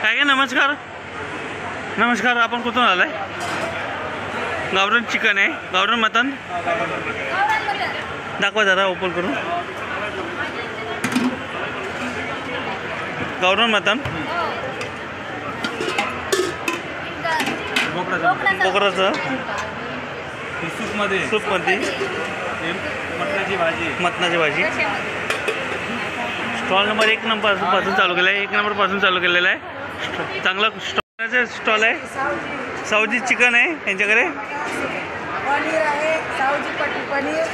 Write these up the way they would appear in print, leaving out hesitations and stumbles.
काय काय नमस्कार नमस्कार. आपण कुठून आलाय? गावरान चिकन आहे, गावरान मटन दाखवा जरा ओपन करून. गावरान मटन बोकडाचं सूपमध्ये मटणाची भाजी. स्टॉल नंबर 1 नंबर पासून चालू केला आहे, 1 नंबर पासून चालू केलेला आहे. चांगला स्टॉल आहे. सावजी चिकन आहे यांच्याकडे. पनीर आहे, सावजी पनीर,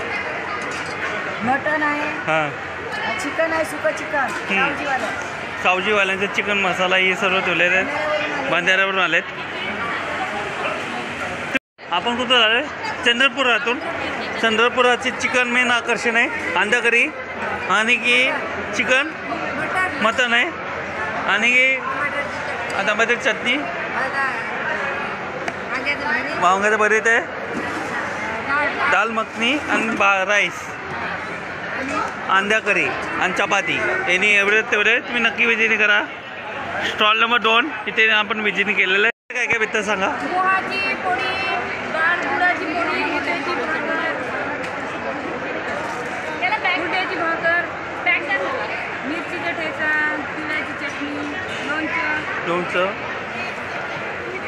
मटन आहे, हां चिकन आहे, सुकं चिकन सावजीवाल्यांचा चिकन मसाला हे सर्व ठेवलेले आहेत. बांधाऱ्यावरून आलेत. आपण कुठं आले? चंद्रपुरातून. चंद्रपुराचे चिकन मेन आकर्षण आहे. अंडा करी आणि की चिकन मटन आहे आणि की टमाटर चटणी, वांग्याचं भरीत आहे, दाल मखनी आणि राईस, अंडा करी आणि चपाती. यांनी एवढे तेवढे तुम्ही नक्की विजिट करा. स्टॉल नंबर 2 इथे आपण विजिट केलेलं आहे. काय काय भेटतं सांगा? पोहाची पोळी, डाळ गुळाची पोळी, गुड्याची भाकर, मिरचीचा ठेचा, तिळाची चटणी, लोणचं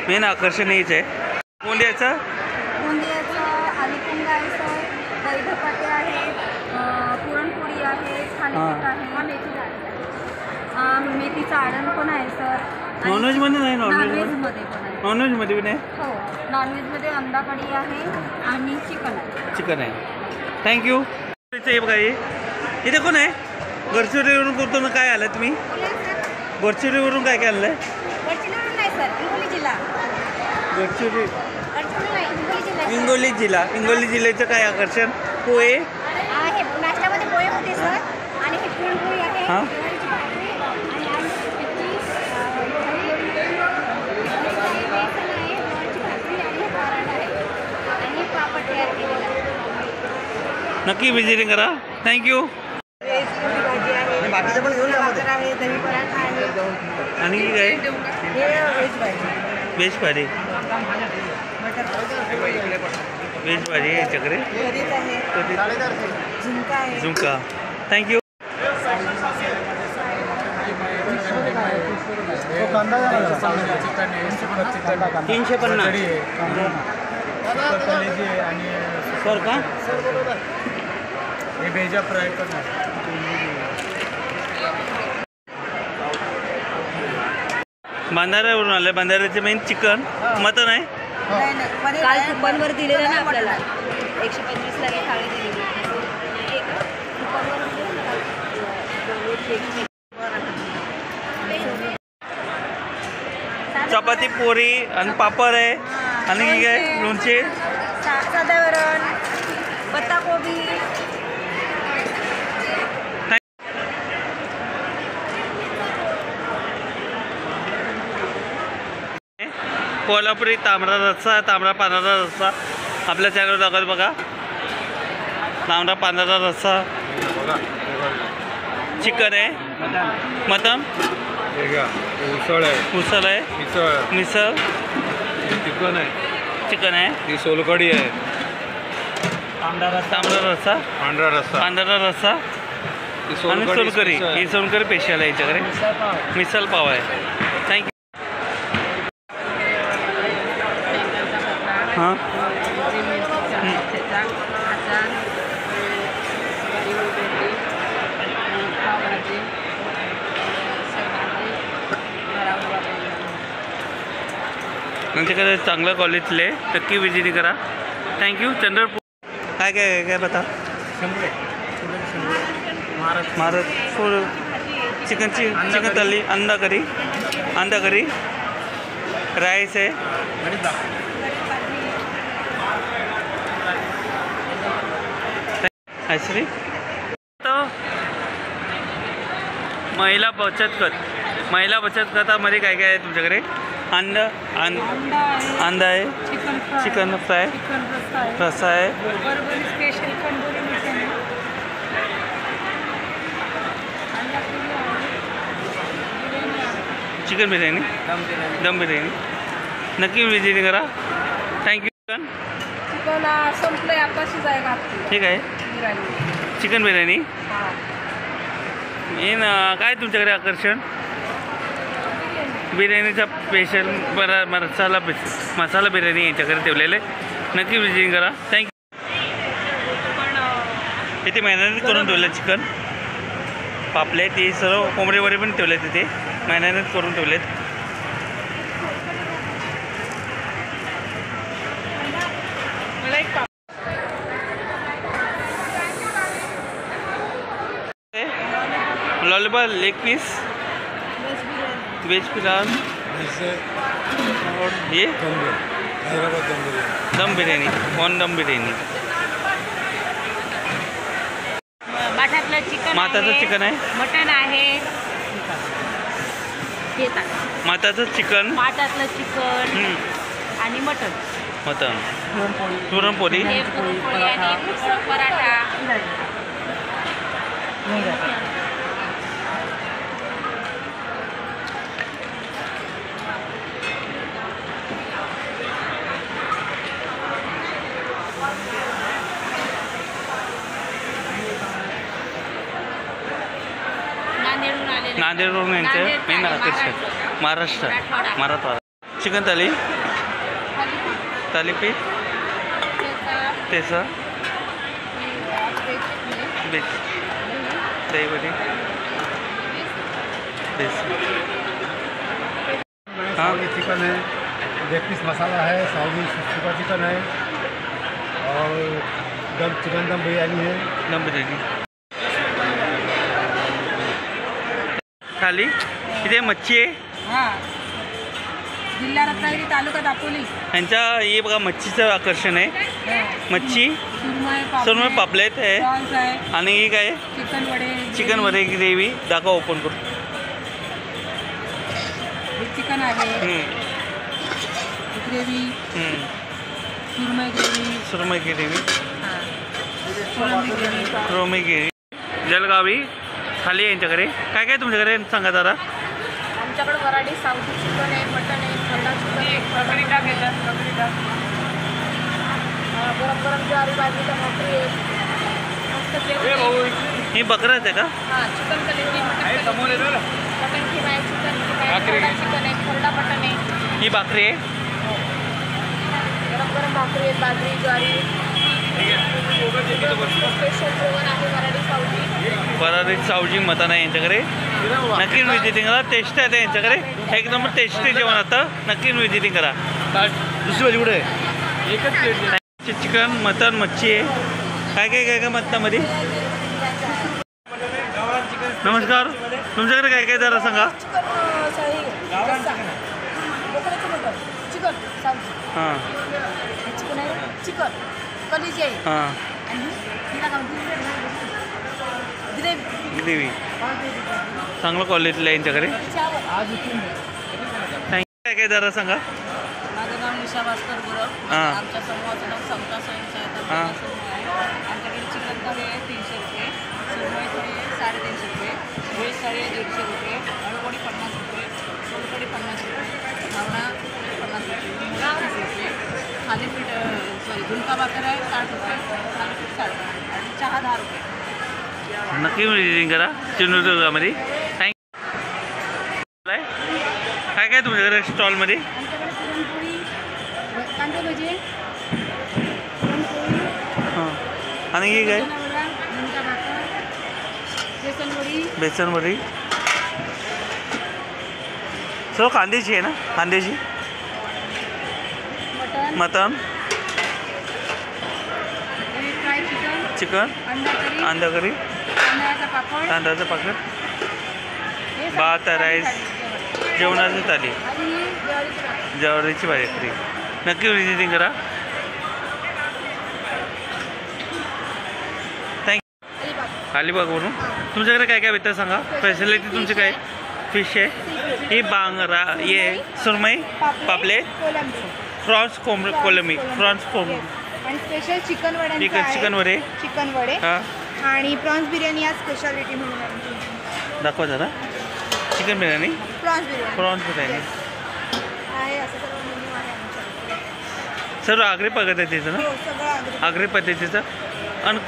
मेन आकर्षण हेच आहे. गोंदियाचं आलूपुंगा आहे सर, दही धपाटे आहे, पुरणपोळी आहे, थालीपीठ आहे, मेथीचं आडण पण आहे सर. नॉनव्हेजमध्ये नाही? नॉनव्हेजमध्ये पण आहे. नॉनव्हेजमध्ये पण आहे? हो, नॉनव्हेजमध्ये अंडा कढी आहे आणि चिकन आहे. थँक्यू. हे बघा, इथे कोण आहे? गडचिरोलीवरून करतो ना. काय आलं तुम्ही? गडचिरोलीवरून काय काय आणलं आहे? गडचिरोली नाही सर, हिंगोली जिल्हा. गडचिरोली हिंगोली जिल्हा. हिंगोली जिल्ह्याचं काय आकर्षण? पोहे आहे, नाश्त्यामध्ये पोहे होते सर आणि हे पुरणपोळी आहे. हां नक्की विजिटिंग करा. थँक्यू. बाकीचं पण घेऊन आहे, दही पराठा आहे आणि काय? व्हेज भाजी. व्हेज भाजी याच्याकडे. झुणका. थँक्यू. सर का हे भेजा फ्राय पण बांधाऱ्यावरून आले. बांधाऱ्याचे मेन चिकन मटन आहे. काल कुपनवर दिलेलं ना आपल्याला 125 ला थाळी दिलेली. चपाती पोरी आणि पापड आहे आणि काय लोणचे, साधं वरण, पत्ताकोबी. कोल्हापुरी तांबडा रस्सा, तांबडा पांढरा रस्सा आपल्या चॅनलवर दाखल बघा. तांबडा पांढरा रस्सा, चिकन आहे, मटन, उसळ आहे, उसळ आहे, मिसळ, चिकन आहे, ही सोलकढी आहे, तांबडा रस्सा, पांढरा रस्सा आणि सोलकढी. ही सोलकढी स्पेशल आहे याच्याकडे. मिसळ पाव आहे. थँक्यू. हां त्यांच्याकडे चांगलं क्वालिटीले नक्की विजिट करा. थँक्यू. चंद्रपूर. काय काय काय बता? महाराष्ट्र चिकन थाली, अंडा करी, राईस आहे, आयश्री. तो महिला बचत गटामध्ये काय काय आहे तुमच्याकडे? अंडा आहे, चिकन फ्राय, रस्सा आहे, चिकन चिकन बिर्याणी, दम बिर्याणी. नक्की विजिटिंग करा. थँक्यू. चिकन चिकन संपलंय आता शिजायला ठीक आहे. बिर्याणी. चिकन बिर्याणी मेन काय तुमच्याकडे आकर्षण? बिर्याणीचा स्पेशल मसाला बिर्याणी यांच्याकडे ठेवलेले. नक्की विजिटिंग करा. थँक्यू. इथे मॅरिनेट करून ठेवलं चिकन, पापले ते सर्व कोंबडीवडे पण ठेवले तिथे मॅरिनेट करून ठेवलेत. Lollipop, leg piece, veg pulao और ये दम बिर्याणी, कॉर्न दम बिर्याणी. माठातलं चिकन, माताचं चिकन आहे, मटण आहे, माताचं चिकन, माठातलं चिकन आणि मटण, पुरणपोळी, हे पुरणपोळी आणि पराठा. नांदेडवरून यांचे मेन आकर्षण मराठवाडा. चिकन थाली, थालीपीठ, ठेचा, बीच, दहीवडी, हाँ चिकन है, लेग पीस मसाला है, साउदी सुखा चिकन है और चिकन दम बिरयानी है. दम बिर्याणी थाली. इथे मच्छी आहे. हां, जिल्हा रत्नागिरी, तालुका दापोली. यांच्या हे बघा मच्छीचं आकर्षण आहे. मच्छी सुरमई पापलेट आहे आणि हे काय चिकन वडे ग्रेव्ही. दाखवा ओपन करू. चिकन आहे, ग्रेव्ही, सुरमई ग्रेव्ही, सुरमई ग्रेव्ही, जलगावी थाली आहे यांच्याकडे. काय काय तुमच्याकडे सांगा जरा. आमच्याकडे वराडी, सावजी चिकन आहे, मटन आहे, खरडा चिकन आहे, रगडी टाक येतात, रगडी टाक, गरम गरम ज्वारी बाजरीचा भाकरी आहे, मस्त फ्लेवर. ही बकराच आहे का? हां, चिकन कलेजी, मटन खिमा आहे, चिकन खिमा आहे, खरडा चिकन आहे, खरडा मटन आहे. ही भाकरी आहे. गरम गरम भाकरी आहे, बाजरी, ज्वारी. स्पेशल जेवण आहे वराडी सावजी. वराडी सावजी मटण आहे यांच्याकडे. नक्की विजिटिंग करा. टेस्ट आहे यांच्याकडे एकदम टेस्टी जेवण आता. नक्की विजिटिंग करा. दुसरी बाजू कुठे आहे? एकच प्लेट. चिकन, मटण, मच्छी आहे. काय मटणामध्ये? नमस्कार. तुमच्याकडे काय जरा सांगा. चिकन सावजी, हां चिकन आहे, चिकन कलेजी आहे, हां ग्रेव्ही चांगलं क्वालिटीला आहे यांच्याकडे. काय जरा सांगा. माझं नाव निशा भास्कर गुरव. हां आमच्या समूहाचं नाव समता स्वयंसहायता हां. आमच्याकडे चिकन थाळी आहे 300 रुपये, सुरमई थाळी आहे 350 रुपये, व्हेज थाळी आहे 150 रुपये, अळूवडी 50 रुपये, सोलकढी 50 रुपये, घावणा 50 रुपये, मुळा 30 रुपये, थालीपीठ झुणका भाकर आहे 60 रुपये, थालीपीठ 60 रुपये आणि चहा 10 रुपये. नक्की विजिटिंग करा सिंधुदुर्गामध्ये. थँक्यू. काय तुमच्याकडे स्टॉलमध्ये? आमच्याकडे पुरणपोळी, कांदे भजी, पुरणपोळी, हां आणि हे काय? झुणका भाकर, बेसनवडी, बेसनवडी सर्व कांद्याची आहे ना? कांद्याची मटण, फ्राय चिकन, चिकन, अंडा करी, तांदळाचं पापड, भात, राईस, जेवणाची थाली, ज्वारीची भाकरी. नक्की विजिटिंग करा. थँक्यू. अलिबागवरून तुमच्याकडे काय भेटतं सांगा. फॅसिलिटी तुमची काय? फिश आहे, ही बांगरा, ये सुरमई, पापलेट, प्रॉन्स कोलंबी, प्रॉन्स कोलंबी आणि स्पेशल चिकन वडे, चिकन वडे हां आणि प्रॉन्स बिर्याणी आज स्पेशालिटी म्हणून आमची. दाखवा जरा. Chicken biryani prawns biryani prawns biryani आहे, असं सर्व मेन्यू आहे आमच्याकडे. सर्व आगरी पद्धतीचं ना, हो, सगळं आगरी. आगरी पद्धतीचं. आणि